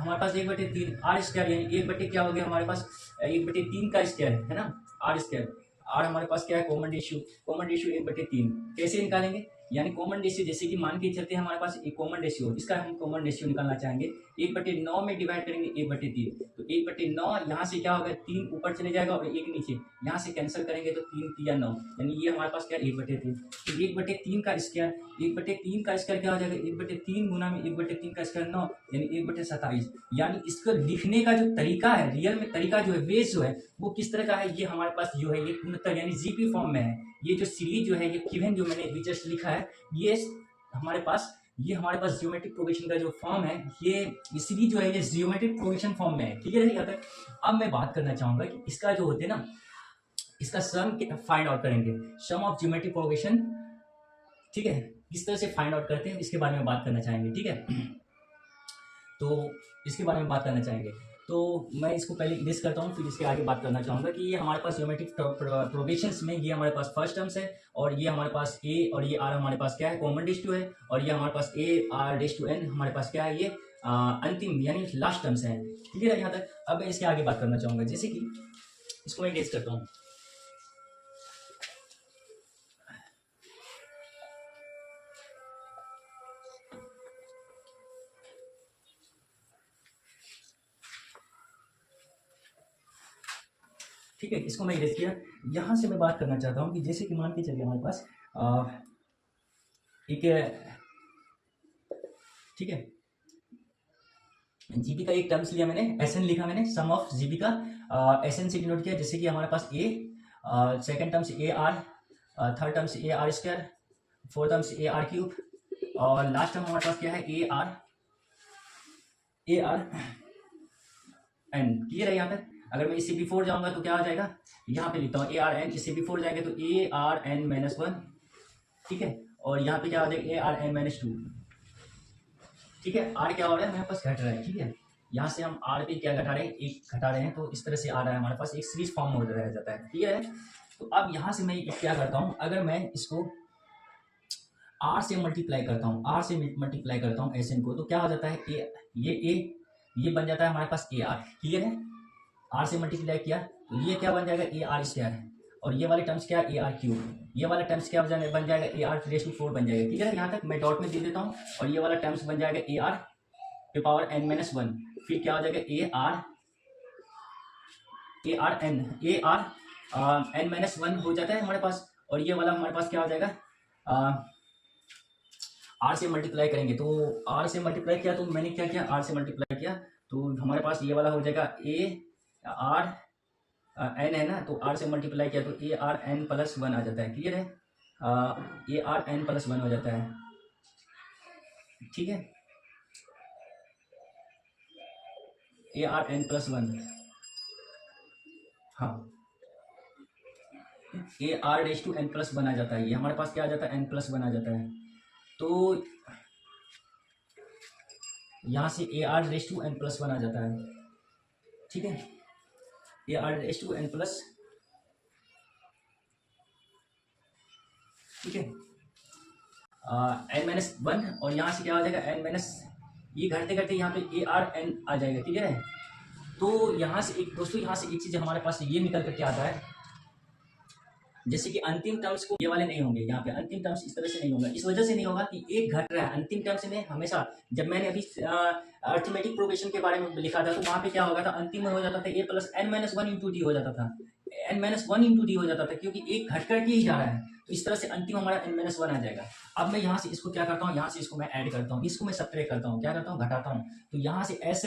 हमारे पास 1/3 आर स्क्वायर, यानी 1 क्या हो गया हमारे पास 1/3 का स्क्वायर है ना, आर स्क्वायर। आर हमारे पास क्या है कॉमन रेशियो 1/3। कैसे निकालेंगे? यानी कॉमन रेशियो, जैसे कि मान के चलते हैं हमारे पास एक कॉमन रेशियो, इसका हम कॉमन रेशियो निकालना चाहेंगे, 1/9 में डिवाइड करेंगे 1/3, तो 1/9 यहाँ से क्या होगा 3 ऊपर चले जाएगा और 1 नीचे, यहाँ से कैंसिल करेंगे तो 3 या 9, यानी ये हमारे पास क्या है 1/3। तो 1/3 का स्क्वायर, 1/3 का स्क्वायर क्या हो जाएगा 1/3 गुना में 1/3 का स्क्वायर 9, यानी 1/27। यानी इसको लिखने का जो तरीका है, रियल में तरीका जो है, बेस जो है वो किस तरह का है, ये हमारे पास जो है ये पूर्णतः यानी जीपी फॉर्म में है। ये जो सीरीज जो है ये गिवन जो मैंने अभी जस्ट लिखा है, ये हमारे पास ज्योमेट्रिक प्रोग्रेशन का जो फॉर्म है, ये सीरीज जो है ये ज्योमेट्रिक प्रोग्रेशन फॉर्म में है। ठीक है यहाँ तक? अब मैं बात करना चाहूंगा कि इसका जो होते हैं ना, इसका सम फाइंड आउट करेंगे, सम ऑफ ज्योमेट्रिक प्रोग्रेशन, ठीक है, किस तरह से फाइंड आउट करते हैं इसके बारे में बात करना चाहेंगे। ठीक है, तो इसके बारे में बात करना चाहेंगे, तो मैं इसको पहले इरेज करता हूँ, फिर इसके आगे बात करना चाहूँगा कि ये हमारे पास ज्योमेट्रिक प्रोग्रेशंस में ये हमारे पास फर्स्ट टर्म्स है, और ये हमारे पास ए और ये आर हमारे पास क्या है कॉमन रेशियो टू है, और ये हमारे पास a r ratio to n हमारे पास क्या है ये अंतिम यानी लास्ट टर्म्स है। ठीक है यहाँ तक? अब मैं इसके आगे बात करना चाहूँगा, जैसे कि इसको मैं इरेज करता हूँ। ठीक है, इसको मैं इरेज किया। यहाँ से मैं बात करना चाहता हूँ कि जैसे कि मान के चलिए हमारे पास एक, ठीक है, जीबी का एक टर्म्स लिया मैंने, एसएन लिखा मैंने, सम ऑफ जीबी का एसएन से डिनोट किया, जैसे कि हमारे पास a, second terms a r, third terms a r square, fourth terms a r cube, और लास्ट टर्म हमारे पास क्या है ए आर एन। क्लियर है यहाँ तक? अगर मैं इससे बिफोर जाऊंगा तो क्या हो जाएगा, यहाँ पे लिखता हूँ ए आर एन, इससे बिफोर जाएंगे तो ए आर एन माइनस 1, ठीक है, और यहाँ पे क्या हो जाएगा ए आर एन माइनस 2। ठीक है, आर क्या हो रहा है मेरे पास घट रहा है। ठीक है, यहाँ से हम आर पे क्या घटा रहे हैं, एक घटा रहे हैं, तो इस तरह से आ रहा है हमारे पास एक सीरीज फॉर्म हो रह जाता है। क्लियर है? तो अब यहाँ से मैं क्या करता हूँ, अगर मैं इसको आर से मल्टीप्लाई करता हूँ एस एन को, तो क्या हो जाता है ये बन जाता है हमारे पास ए आर। क्लियर है? आर से मल्टीप्लाई किया तो ये क्या बन जाएगा ए आर स्क्वायर, और ये वाले टर्म्स क्या ए आर क्यूब, ये वाला टर्म्स क्या बन जाएगा ए आर रेज़ टू 4 बन जाएगा। ठीक है, यहाँ तक मैं डॉट में दे देता हूँ, और ये वाला टर्म्स बन जाएगा a r to power n minus 1, फिर क्या हो जाएगा ए आर एन माइनस 1 हो जाता है हमारे पास, और ये वाला हमारे पास क्या हो जाएगा आर से मल्टीप्लाई करेंगे, तो आर से मल्टीप्लाई किया तो मैंने क्या किया, आर से मल्टीप्लाई किया तो हमारे पास ये वाला हो जाएगा ए आर एन है ना, तो आर से मल्टीप्लाई किया तो ए आर एन प्लस 1 आ जाता है। क्लियर है? ए आर एन प्लस 1 हो जाता है। ठीक है, ए आर एन प्लस 1, हाँ, a r raise to n plus 1 आ जाता है, ये हमारे पास क्या आ जाता है एन प्लस 1 आ जाता है। तो यहाँ से a r raise to n plus 1 आ जाता है। ठीक है, a r raise to n plus, ठीक है, एन माइनस 1, और यहाँ से क्या हो जाएगा एन माइनस, ये घटते घटते यहाँ पे ए आर एन आ जाएगा। ठीक है, तो यहाँ से एक दोस्तों, यहाँ से एक चीज़ हमारे पास ये निकल करके आता है, जैसे कि अंतिम टर्म्स को ये वाले नहीं होंगे, यहाँ पे अंतिम टर्म्स इस तरह से नहीं होगा, इस वजह से नहीं होगा कि एक घट रहा है अंतिम टर्म्स में हमेशा। जब मैंने अभी अर्थमेटिक प्रोग्रेशन के बारे में लिखा था तो वहाँ पे क्या होगा था, अंतिम में हो जाता था a plus n minus 1 into d हो जाता था, n minus one into d हो जाता था, क्योंकि एक घट करके ही जा रहा है, तो इस तरह से अंतिम हमारा एन माइनस वन आ जाएगा। अब मैं यहाँ से इसको क्या करता हूँ, यहाँ से इसको मैं ऐड करता हूँ, इसको मैं सब्ट्रैक्ट करता हूँ, क्या करता हूँ, घटाता हूँ, तो यहाँ से एस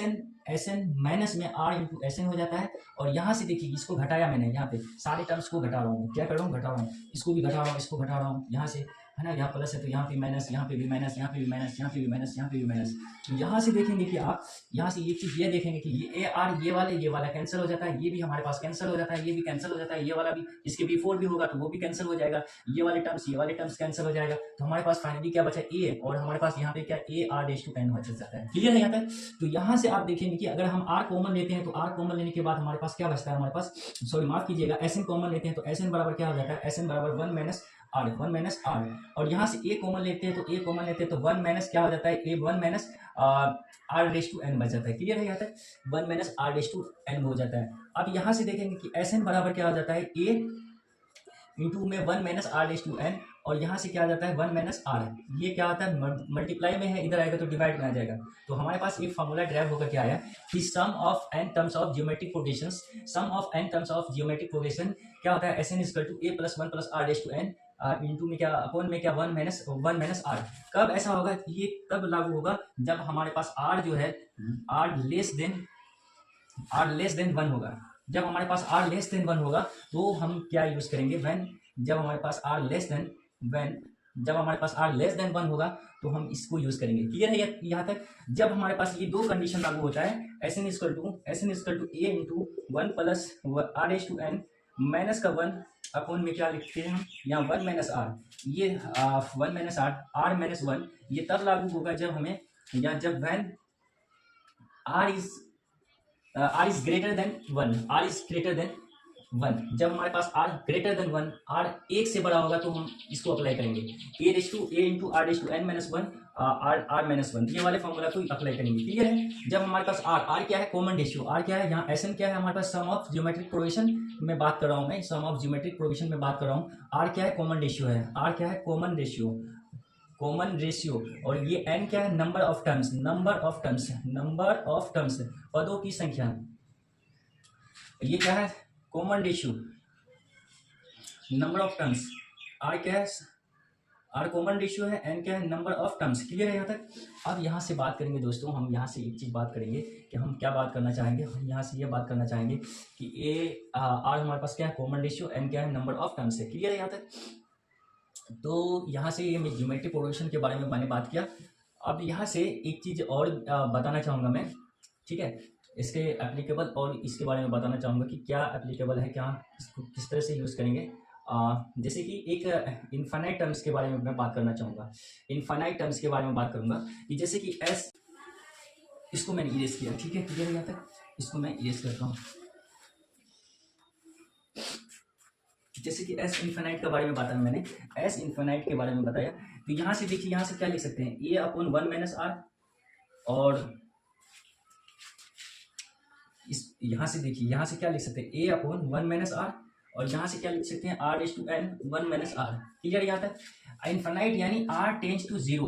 एन माइनस में आर इंटू एस एन हो जाता है। और यहाँ से देखिए इसको घटाया मैंने, यहाँ पे सारे टर्म्स को घटा रहा हूँ, क्या कर रहा हूँ, घटा रहा हूँ, इसको भी घटा रहा हूँ, इसको घटा रहा हूँ, यहाँ से है ना, यहाँ प्लस है तो यहाँ पे माइनस, यहाँ पे भी माइनस, यहाँ पे भी माइनस, यहाँ पे भी माइनस, यहाँ पे भी माइनस। तो यहाँ से देखेंगे कि आप यहाँ से एक चीज ये देखेंगे कि ये ए आर ये वाला कैंसिल हो जाता है, ये भी हमारे पास कैंसिल हो जाता है, ये भी कैंसिल हो जाता है, ये वाला भी, इसके बिफोर भी होगा तो वो भी कैंसिल हो जाएगा, ये वाले टर्म्स कैंसिल हो जाएगा। तो हमारे पास फाइनली क्या बचा, ए, और हमारे पास यहाँ पे क्या a r raise to n बच जाता है। क्लियर है यहाँ तक? तो यहाँ से आप देखेंगे कि अगर हम आर कॉमन लेते हैं तो आर कॉमन लेने के बाद हमारे पास क्या बचता है, हमारे पास, सॉरी माफ कीजिएगा, एस एन कॉमन लेते हैं तो एस एन बराबर क्या हो जाता है, एस एन बराबर वन माइनस आर। और यहाँ से ए कॉमन लेते हैं तो ए कॉमन लेते हैं तो वन माइनस क्या हो जाता है, a one minus r raise to n बच जाता है। क्लियर है यहाँ तक? One minus r raise to n हो जाता है। अब यहाँ से देखेंगे कि एस एन बराबर क्या हो जाता है, ए इंटू में one minus r raise to n, और यहाँ से क्या आ जाता है, वन माइनस आर, ये क्या आता है, मल्टीप्लाई में है, इधर आएगा तो डिवाइड में आ जाएगा। तो हमारे पास एक फॉर्मूला ड्राइव होकर क्या आया कि sum of n terms of geometric progressions, sum of n terms of geometric progression क्या होता है, s n equal to a plus one plus r raise to n into में क्या अपॉन में क्या वन माइनस आर। कब ऐसा होगा, ये कब लागू होगा, जब हमारे पास आर जो है आर लेस देन वन होगा। जब हमारे पास आर लेस देन वन होगा तो हम क्या यूज करेंगे, व्हेन, जब हमारे पास आर लेस देन वन होगा तो हम इसको यूज करेंगे। क्लियर है यहाँ तक? जब हमारे पास ये दो कंडीशन लागू होता है, s n equal to a into one plus r h to n minus का वन अपॉन में क्या लिखते हैं हम, यहाँ वन माइनस आर, ये one minus r minus one, ये तब लागू होगा जब हमें, या जब when r is greater than one, जब हमारे पास r greater than one, r एक से बड़ा होगा तो हम इसको अप्लाई करेंगे, a into r raise to n minus one r minus one, ये वाले फॉर्मूला को अप्लाई करेंगे। क्लियर है? जब हमारे पास आर क्या है, कॉमन रेशियो, आर क्या है, यहाँ एस एन क्या है, हमारे पास सम ऑफ ज्योमेट्रिक प्रोग्रेशन में बात कर रहा हूँ मैं, सम ऑफ ज्योमेट्रिक प्रोग्रेशन में बात कर रहा हूँ। आर क्या है, कॉमन रेशियो है, आर क्या है, कॉमन रेशियो, और ये एन क्या है, नंबर ऑफ टर्म्स, पदों की संख्या, ये क्या है, common ratio, number of terms, r क्या है, आर कॉमन रेशियो है, एन क्या है, नंबर ऑफ टर्म्स। क्लियर है यहाँ तक? अब यहाँ से बात करेंगे दोस्तों, हम यहाँ से एक चीज बात करेंगे कि हम क्या बात करना चाहेंगे, हम यहाँ से ये बात करना चाहेंगे कि ए आर हमारे पास क्या है, कॉमन रेशियो, एन क्या है, नंबर ऑफ टर्म्स है। क्लियर है यहाँ तक? तो यहाँ से ये मैं ज्योमेट्रिक प्रोग्रेशन के बारे में मैंने बात किया। अब यहाँ से एक चीज और बताना चाहूँगा मैं, ठीक है, इसके एप्लीकेबल, और इसके बारे में बताना चाहूँगा कि क्या एप्लीकेबल है, क्या इसको किस तरह से यूज़ करेंगे। जैसे कि एक इनफाइनाइट टर्म्स के बारे में मैं बात करना चाहूँगा, इनफाइनाइट टर्म्स के बारे में बात करूँगा कि जैसे कि एस, इसको मैंने इरेज किया, ठीक है, क्लियर यहाँ तक, इसको मैं इरेज करता हूँ। जैसे कि एस इन्फिनाइट के बारे में बताया मैंने, एस इन्फिनाइट के बारे में बताया, तो यहाँ से देखिए, यहाँ से क्या लिख सकते हैं, a upon one minus r, और इस यहाँ से देखिए, यहाँ से क्या लिख सकते हैं, a upon one minus r, और यहाँ से क्या लिख सकते हैं, r raise to n one minus r. Clear यहाँ तक? इन्फिनाइट यानी आर टेंड्स टू जीरो।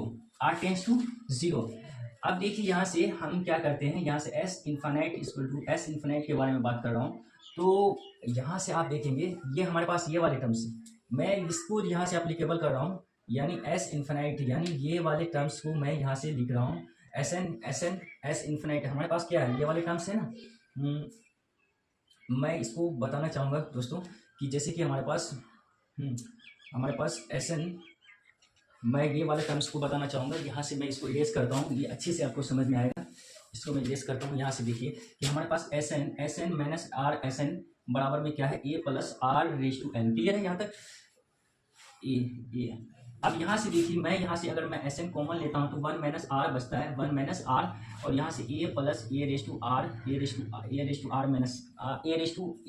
अब देखिए यहाँ से हम क्या करते हैं, यहाँ से s infinite equal to s infinite के बारे में बात कर रहा हूँ। तो यहाँ से आप देखेंगे ये हमारे पास ये वाले टर्म्स, मैं इसको यहाँ से एप्लीकेबल कर रहा हूँ, यानी एस इन्फिनाइट, यानी ये वाले टर्म्स को मैं यहाँ से लिख रहा हूँ, एस इन्फिनाइट हमारे पास क्या है, ये वाले टर्म्स है ना। मैं इसको बताना चाहूँगा दोस्तों कि जैसे कि हमारे पास एस एन, मैं ये वाले टर्म्स को बताना चाहूँगा। यहाँ से मैं इसको इरेज करता हूँ, ये अच्छे से आपको समझ में आएगा। इसको मैं इरेज करता हूँ। यहाँ से देखिए कि हमारे पास s n minus r s n बराबर में क्या है, a plus r raise to n. Clear है यहाँ तक? ए अब यहाँ से देखिए, मैं यहाँ से अगर मैं एस एन कॉमन लेता हूँ तो वन माइनस आर बचता है, वन माइनस आर, और यहाँ से a plus a raise to r, a raise to r minus a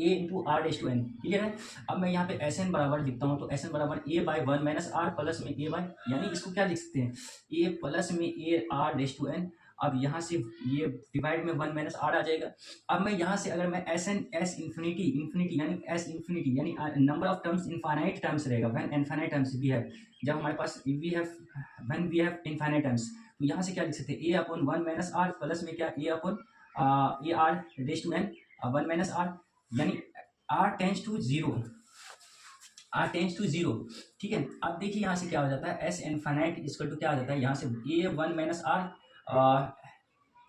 into r raise to n. Clear है? अब मैं यहाँ पे एस एन बराबर लिखता हूँ, तो एस एन बराबर a by one minus r plus में ए बाई, यानी इसको क्या लिख सकते हैं, ए प्लस में a r raise to n. अब यहाँ से ये डिवाइड में वन माइनस आर आ जाएगा। अब मैं यहाँ से अगर मैं एस इन्फिनिटी यानी number of terms infinite terms रहेगा, when infinite terms we have, जब हमारे पास when we have infinite terms, तो यहाँ से क्या लिख सकते हैं, a upon one minus r plus में क्या, a upon a r raise to n one minus r, यानी r tends to zero, r tends to zero, ठीक है। अब देखिए यहाँ से क्या हो जाता है, s इनफाइनाइट इक्वल टू क्या आ जाता है, यहाँ से a 1 माइनस r,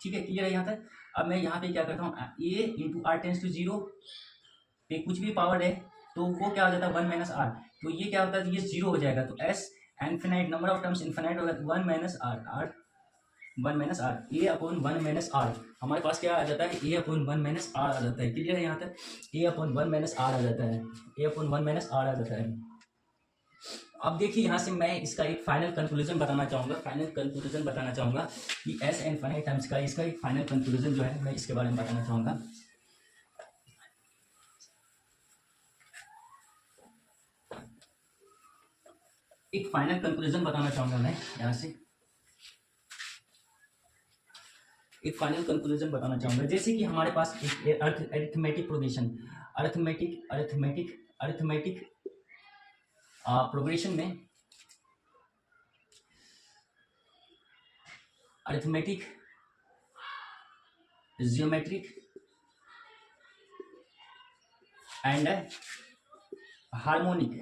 ठीक है, क्लियर है यहाँ तक। अब मैं यहाँ पे क्या करता हूँ, a into r tends to zero पे कुछ भी पावर है तो वो क्या हो जाता है 1 माइनस आर, तो ये क्या होता है, ये जीरो हो जाएगा, तो s infinite number of terms infinite होगा, 1 minus r, 1 minus r, a upon 1 minus r, हमारे पास क्या आ जाता है, ए अपॉन 1 माइनस आर आ जाता है, क्लियर है यहाँ तक, ए अपॉन 1 माइनस आर आ जाता है, ए अपॉन 1 माइनस आर आ जाता है। अब देखिए यहाँ से मैं इसका एक फाइनल कंक्लूजन बताना चाहूँगा, कि एस इनफिनाइट टर्म्स का इसका एक फाइनल कंक्लूजन जो है मैं इसके बारे में बताना चाहूँगा। एक फाइनल कंक्लूजन बताना चाहूँगा मैं यहाँ से, एक फाइनल कंक्लूजन बताना चाहूँगा, जैसे कि हमारे पास एक अरिथमेटिक प्रोग्रेशन, अरिथमेटिक प्रोग्रेशन में, arithmetic, geometric and harmonic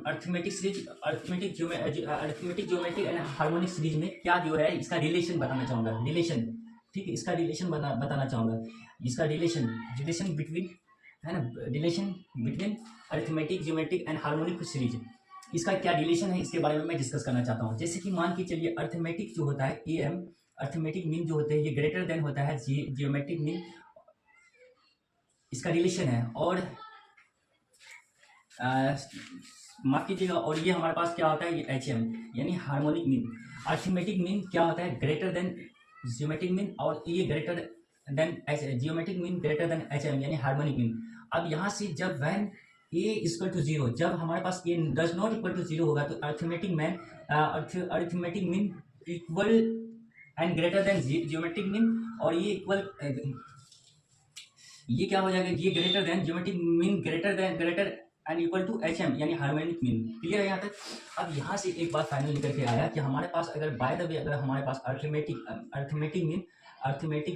arithmetic series, arithmetic geometric and harmonic series में क्या जो है इसका रिलेशन बताना चाहूँगा, रिलेशन, ठीक है, इसका रिलेशन बताना चाहूँगा, इसका रिलेशन बिटवीन, है ना, relation between arithmetic geometric and harmonic series, इसका क्या रिलेशन है इसके बारे में मैं डिस्कस करना चाहता हूँ। जैसे कि मान के चलिए अरिथमेटिक जो होता है ए एम, अरिथमेटिक मीन जो होते हैं ये ग्रेटर देन होता है जियोमेट्रिक मीन, इसका रिलेशन है, और माफ कीजिएगा, और ये हमारे पास क्या होता है, ये एच एम यानी हार्मोनिक मीन, अरिथमेटिक मीन क्या होता है ग्रेटर देन जियोमेट्रिक मीन, और ये greater than geometric mean greater than H M यानी हार्मोनिक मीन। अब यहाँ से जब when a equal to zero, जब हमारे पास a does not equal to zero होगा तो arithmetic mean equal and greater than geometric mean, और ये इक्वल, ये क्या हो जाएगा, ये greater than geometric mean greater and equal to h M यानी हार्मोनिक मीन, क्लियर है यहाँ तक। अब यहाँ से एक बात फाइनल निकल के आया कि हमारे पास अगर बाय द वे अगर हमारे पास अरिथमेटिक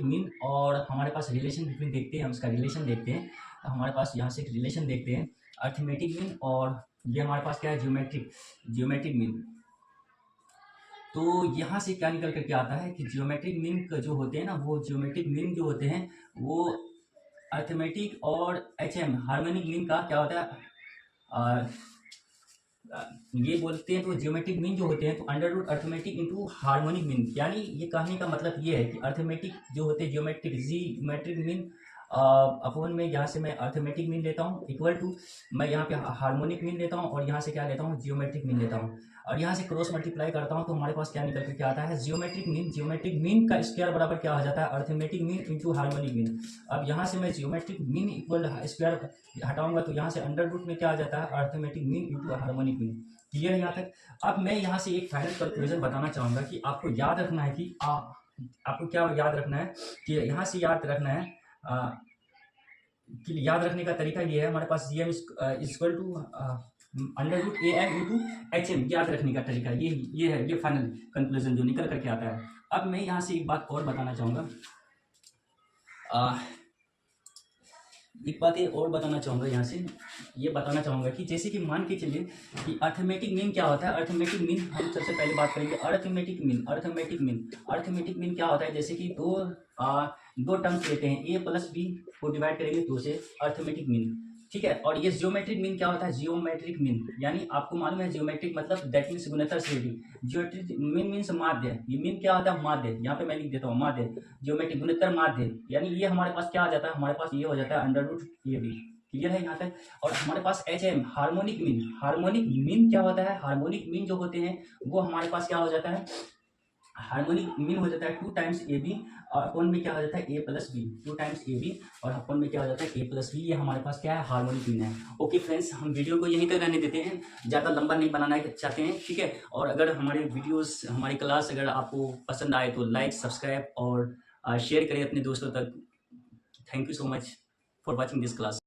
मीन और हमारे पास रिलेशन बिटवीन देखते हैं, हम इसका रिलेशन देखते हैं, हमारे पास यहाँ से एक रिलेशन देखते हैं अरिथमेटिक मीन और ये हमारे पास क्या है जियोमेट्रिक मीन, तो यहाँ से क्या निकल करके आता है कि जियोमेट्रिक मीन जो होते हैं ना, वो जियोमेट्रिक मीन जो होते हैं वो अरिथमेटिक और एच एम हार्मोनिक मीन का क्या होता है, ये बोलते हैं तो जियोमेट्रिक मीन जो होते हैं तो under root arithmetic into harmonic mean, यानी ये कहने का मतलब ये है कि अरिथमेटिक जो होते हैं जियोमेट्रिक मीन अपॉन में यहाँ से मैं अरिथमेटिक मीन लेता हूँ इक्वल टू मैं यहाँ पे हार्मोनिक मीन लेता हूँ और यहाँ से क्या लेता हूँ जियोमेट्रिक मीन लेता हूँ, और यहाँ से क्रॉस मल्टीप्लाई करता हूँ तो हमारे पास क्या निकल के क्या आता है जियोमेट्रिक मीन का स्क्वायर बराबर क्या हो जाता है arithmetic mean into harmonic mean. अब यहाँ से मैं जियोमेट्रिक मीन इक्वल स्क्वायर हटाऊंगा तो यहाँ से अंडर रूट में क्या आ जाता है arithmetic mean into harmonic mean, क्लियर है यहाँ तक। अब मैं यहाँ से एक फाइनल कंक्लूजन बताना चाहूँगा कि आपको याद रखना है कि आपको क्या याद रखना है कि यहाँ से याद रखना है कि याद रखने का तरीका ये है, हमारे पास G M equal to under root A M into H M, याद रखने का तरीका ये है, ये फाइनल कंक्लूजन जो निकल करके आता है। अब मैं यहाँ से एक बात और बताना चाहूँगा, एक बात ये और बताना चाहूँगा, यहाँ से ये बताना चाहूँगा कि जैसे कि मान के चलिए कि अरिथमेटिक मीन क्या होता है। अरिथमेटिक मीन हम सबसे पहले बात करेंगे अरिथमेटिक मीन क्या होता है, जैसे कि दो टर्म्स लेते हैं ए प्लस बी को डिवाइड करेंगे 2 से, अरिथमेटिक मीन, ठीक है। और ये जियोमेट्रिक मीन क्या होता है, जियोमेट्रिक मीन यानी आपको मालूम है जियोमेट्रिक मतलब दैट मीन्स गुणोत्तर श्रेणी, जियोमेट्रिक मीन मीन्स माध्य, ये मीन क्या होता है माध्य, यहाँ पे मैं लिख देता हूँ माध्य, जियोमेट्रिक गुणोत्तर माध्य, यानी ये हमारे पास क्या आ जाता है, हमारे पास ये हो जाता है under root a b, clear है यहाँ तक। और हमारे पास एच एम हार्मोनिक मीन क्या होता है, हार्मोनिक मीन जो होते हैं वो हमारे पास क्या हो जाता है, हार्मोनिक मीन हो जाता है 2 टाइम्स ए बी और अपन में क्या हो जाता है a plus b, 2 times a b और अपन में क्या हो जाता है ए प्लस बी, ये हमारे पास क्या है हार्मोनिक मीन है। ओके फ्रेंड्स, हम वीडियो को यहीं तक रहने देते हैं, ज़्यादा लंबा नहीं बनाना चाहते हैं, ठीक है। और अगर हमारे वीडियोस हमारी क्लास अगर आपको पसंद आए तो लाइक सब्सक्राइब और शेयर करें अपने दोस्तों तक। Thank you so much for watching this class.